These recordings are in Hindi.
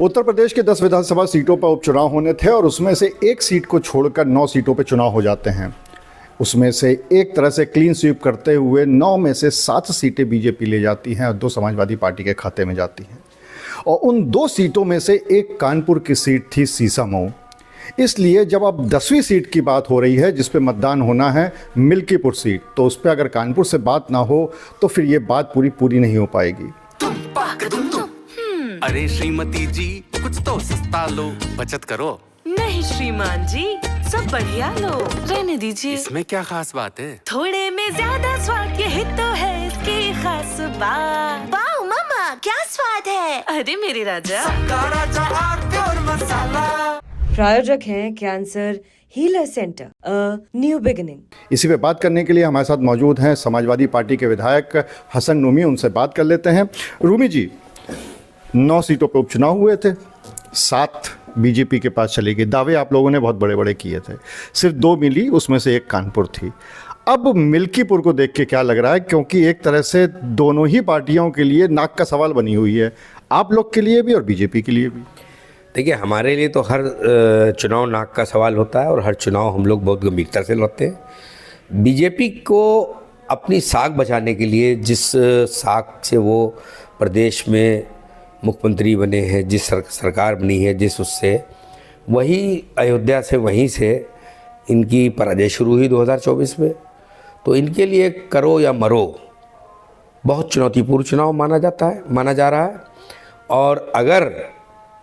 उत्तर प्रदेश के 10 विधानसभा सीटों पर उपचुनाव होने थे और उसमें से एक सीट को छोड़कर 9 सीटों पर चुनाव हो जाते हैं। उसमें से एक तरह से क्लीन स्वीप करते हुए 9 में से 7 सीटें बीजेपी ले जाती हैं और 2 समाजवादी पार्टी के खाते में जाती हैं। और उन 2 सीटों में से एक कानपुर की सीट थी सीसामऊ। इसलिए जब अब 10वीं सीट की बात हो रही है जिस पे मतदान होना है, मिल्कीपुर सीट, तो उस पर अगर कानपुर से बात ना हो तो फिर ये बात पूरी नहीं हो पाएगी। अरे श्रीमती जी, कुछ तो सस्ता लो, बचत करो। नहीं श्रीमान जी, सब बढ़िया लो, रहने दीजिए। इसमें क्या खास बात है? थोड़े में ज्यादा स्वाद, यही तो है इसकी खास बात। वाओ मामा, क्या स्वाद है। अरे मेरे राजा। प्रायोजक हैं cancer healer centre, new beginning. इसी पे बात करने के लिए हमारे साथ मौजूद हैं समाजवादी पार्टी के विधायक हसन रूमी। उनसे बात कर लेते हैं। रूमी जी, 9 सीटों पे उपचुनाव हुए थे, 7 बीजेपी के पास चली गई। दावे आप लोगों ने बहुत बड़े बड़े किए थे, सिर्फ 2 मिली, उसमें से एक कानपुर थी। अब मिल्कीपुर को देख के क्या लग रहा है, क्योंकि एक तरह से दोनों ही पार्टियों के लिए नाक का सवाल बनी हुई है, आप लोग के लिए भी और बीजेपी के लिए भी। देखिए, हमारे लिए तो हर चुनाव नाक का सवाल होता है और हर चुनाव हम लोग बहुत गंभीरता से लड़ते हैं। बीजेपी को अपनी साख बचाने के लिए, जिस साख से वो प्रदेश में मुख्यमंत्री बने हैं, जिस सरकार बनी है, जिस उससे, वही अयोध्या से, वहीं से इनकी पराजय शुरू हुई 2024 में। तो इनके लिए करो या मरो बहुत चुनौतीपूर्ण चुनाव माना जा रहा है। और अगर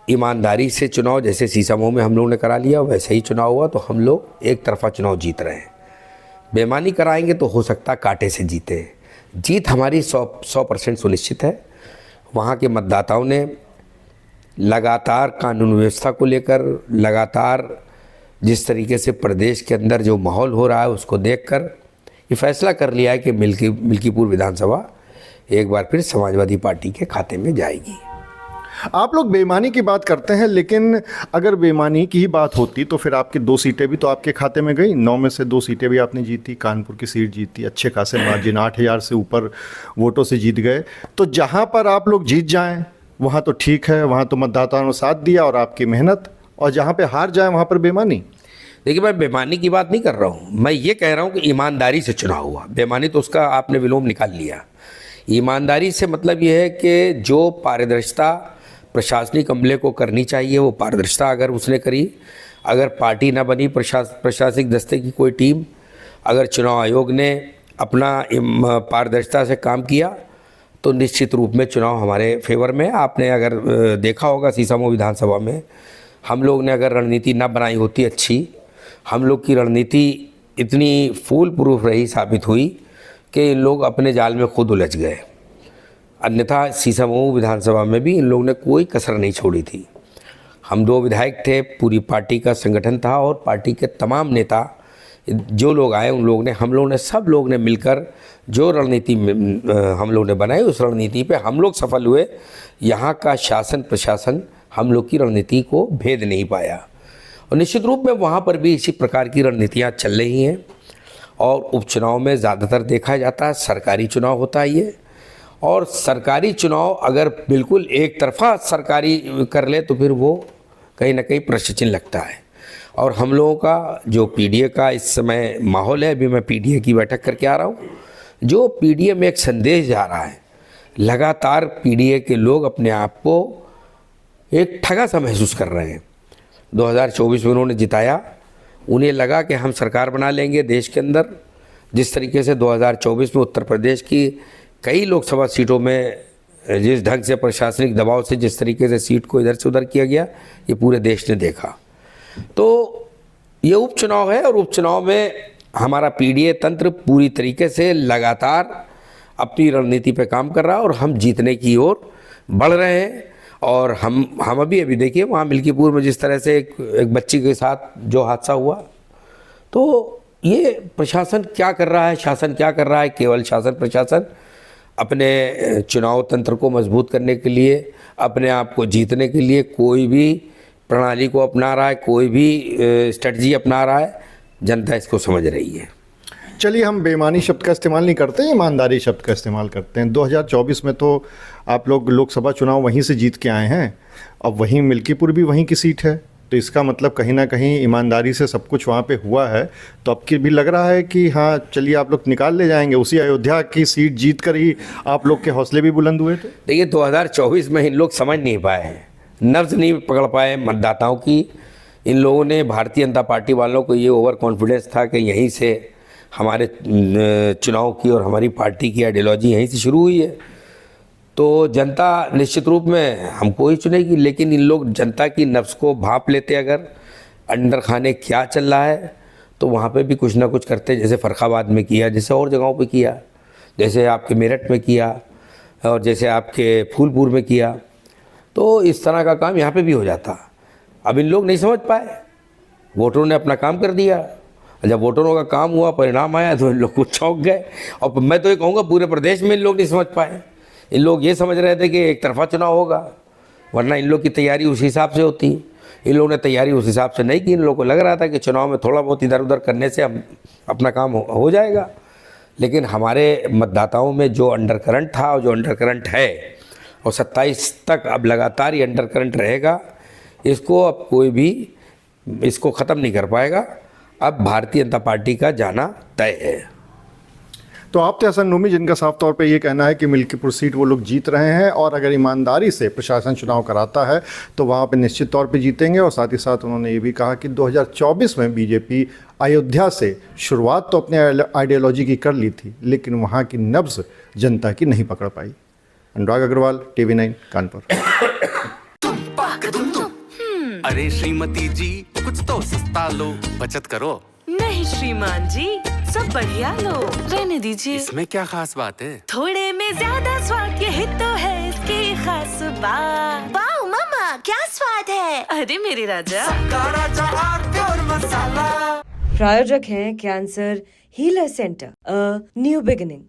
ईमानदारी से चुनाव जैसे सीसामऊ में हम लोगों ने करा लिया वैसे ही चुनाव हुआ तो हम लोग एक तरफा चुनाव जीत रहे हैं। बेईमानी कराएंगे तो हो सकता है कांटे से जीते। जीत हमारी 100% सुनिश्चित है। वहाँ के मतदाताओं ने लगातार कानून व्यवस्था को लेकर, लगातार जिस तरीके से प्रदेश के अंदर जो माहौल हो रहा है उसको देखकर ये फैसला कर लिया है कि मिल्कीपुर विधानसभा एक बार फिर समाजवादी पार्टी के खाते में जाएगी। आप लोग बेईमानी की बात करते हैं, लेकिन अगर बेईमानी की ही बात होती तो फिर आपकी 2 सीटें भी तो आपके खाते में गई। 9 में से 2 सीटें भी आपने जीती, कानपुर की सीट जीती, अच्छे खासे मार्जिन 8000 से ऊपर वोटों से जीत गए। तो जहां पर आप लोग जीत जाएं वहां तो ठीक है, वहां तो मतदाताओं ने साथ दिया और आपकी मेहनत, और जहां पे हार जाए वहां पर बेईमानी। देखिए, मैं बेईमानी की बात नहीं कर रहा हूँ, मैं ये कह रहा हूँ कि ईमानदारी से चुनाव हुआ। बेईमानी तो उसका आपने विलोम निकाल लिया। ईमानदारी से मतलब ये है कि जो पारदर्शिता प्रशासनिक अमले को करनी चाहिए वो पारदर्शिता अगर उसने करी, अगर पार्टी ना बनी, प्रशासनिक दस्ते की कोई टीम, अगर चुनाव आयोग ने अपना पारदर्शिता से काम किया तो निश्चित रूप में चुनाव हमारे फेवर में। आपने अगर देखा होगा सीसामऊ विधानसभा में हम लोग ने अगर रणनीति ना बनाई होती अच्छी, हम लोग की रणनीति इतनी फूल प्रूफ रही, साबित हुई कि इन लोग अपने जाल में खुद उलझ गए। अन्यथा सीसामऊ विधानसभा में भी इन लोगों ने कोई कसर नहीं छोड़ी थी। हम 2 विधायक थे, पूरी पार्टी का संगठन था और पार्टी के तमाम नेता जो लोग आए उन लोगों ने, हम लोगों ने, सब लोग ने मिलकर जो रणनीति हम लोग ने बनाई उस रणनीति पे हम लोग सफल हुए। यहाँ का शासन प्रशासन हम लोग की रणनीति को भेद नहीं पाया और निश्चित रूप में वहाँ पर भी इसी प्रकार की रणनीतियाँ चल रही हैं। और उपचुनाव में ज़्यादातर देखा जाता है सरकारी चुनाव होता है ये, और सरकारी चुनाव अगर बिल्कुल एक तरफा सरकारी कर ले तो फिर वो कहीं ना कहीं प्रश्न चिन्ह लगता है। और हम लोगों का जो पीडीए का इस समय माहौल है, अभी मैं पीडीए की बैठक करके आ रहा हूँ, जो पीडीए में एक संदेश जा रहा है, लगातार पीडीए के लोग अपने आप को एक ठगा सा महसूस कर रहे हैं। 2024 में उन्होंने जिताया, उन्हें लगा कि हम सरकार बना लेंगे देश के अंदर। जिस तरीके से 2024 में उत्तर प्रदेश की कई लोकसभा सीटों में जिस ढंग से प्रशासनिक दबाव से जिस तरीके से सीट को इधर से उधर किया गया, ये पूरे देश ने देखा। तो ये उपचुनाव है और उपचुनाव में हमारा पीडीए तंत्र पूरी तरीके से लगातार अपनी रणनीति पे काम कर रहा है और हम जीतने की ओर बढ़ रहे हैं। और हम अभी देखिए वहाँ मिल्कीपुर में जिस तरह से एक बच्ची के साथ जो हादसा हुआ, तो ये प्रशासन क्या कर रहा है, शासन क्या कर रहा है। केवल शासन प्रशासन अपने चुनाव तंत्र को मजबूत करने के लिए, अपने आप को जीतने के लिए कोई भी प्रणाली को अपना रहा है, कोई भी स्ट्रेटजी अपना रहा है, जनता इसको समझ रही है। चलिए, हम बेईमानी शब्द का इस्तेमाल नहीं करते, ईमानदारी शब्द का इस्तेमाल करते हैं। 2024 में तो आप लोग लोकसभा चुनाव वहीं से जीत के आए हैं, अब वहीं मिल्कीपुर भी वहीं की सीट है, तो इसका मतलब कहीं ना कहीं ईमानदारी से सब कुछ वहाँ पे हुआ है। तो अब की भी लग रहा है कि हाँ चलिए आप लोग निकाल ले जाएंगे। उसी अयोध्या की सीट जीत कर ही आप लोग के हौसले भी बुलंद हुए थे। देखिए 2024 में इन लोग समझ नहीं पाए हैं, नब्ज नहीं पकड़ पाए मतदाताओं की। इन लोगों ने, भारतीय जनता पार्टी वालों को ये ओवर कॉन्फिडेंस था कि यहीं से हमारे चुनाव की और हमारी पार्टी की आइडियोलॉजी यहीं से शुरू हुई है, तो जनता निश्चित रूप में हमको ही चुनेगी। लेकिन इन लोग जनता की नफ्स को भांप लेते, अगर अंदर खाने क्या चल रहा है तो वहाँ पे भी कुछ ना कुछ करते, जैसे फर्रुखाबाद में किया, जैसे और जगहों पे किया, जैसे आपके मेरठ में किया और जैसे आपके फूलपुर में किया, तो इस तरह का काम यहाँ पे भी हो जाता। अब इन लोग नहीं समझ पाए, वोटरों ने अपना काम कर दिया। जब वोटरों का काम हुआ, परिणाम आया, तो इन लोग कुछ चौंक गए। और मैं तो ये कहूँगा पूरे प्रदेश में इन लोग नहीं समझ पाए। इन लोग ये समझ रहे थे कि एक तरफा चुनाव होगा, वरना इन लोग की तैयारी उस हिसाब से होती। इन लोगों ने तैयारी उस हिसाब से नहीं की। इन लोगों को लग रहा था कि चुनाव में थोड़ा बहुत इधर उधर करने से हम अपना काम हो जाएगा। लेकिन हमारे मतदाताओं में जो अंडरकरंट था और जो अंडरकरंट है, और 27 तक अब लगातार ये अंडरकरंट रहेगा, इसको अब कोई भी इसको ख़त्म नहीं कर पाएगा। अब भारतीय जनता पार्टी का जाना तय है। तो आप हसन नूमी, जिनका साफ तौर पे ये कहना है कि मिल्कीपुर सीट वो लोग जीत रहे हैं और अगर ईमानदारी से प्रशासन चुनाव कराता है तो वहाँ पे निश्चित तौर पे जीतेंगे। और साथ ही साथ उन्होंने ये भी कहा कि 2024 में बीजेपी अयोध्या से शुरुआत तो अपने आइडियोलॉजी की कर ली थी, लेकिन वहाँ की नब्ज़ जनता की नहीं पकड़ पाई। अनुराग अग्रवाल, TV9 कानपुर। अरे श्रीमती जी, कुछ तो सस्ता लो, बचत करो। नहीं श्रीमान जी, सब बढ़िया लो, रहने दीजिए। इसमें क्या खास बात है? थोड़े में ज्यादा स्वाद, यही तो है इसकी खास बात। वाओ मामा, क्या स्वाद है। अरे मेरे राजा। प्रायोजक हैं cancer healer centre, a new beginning.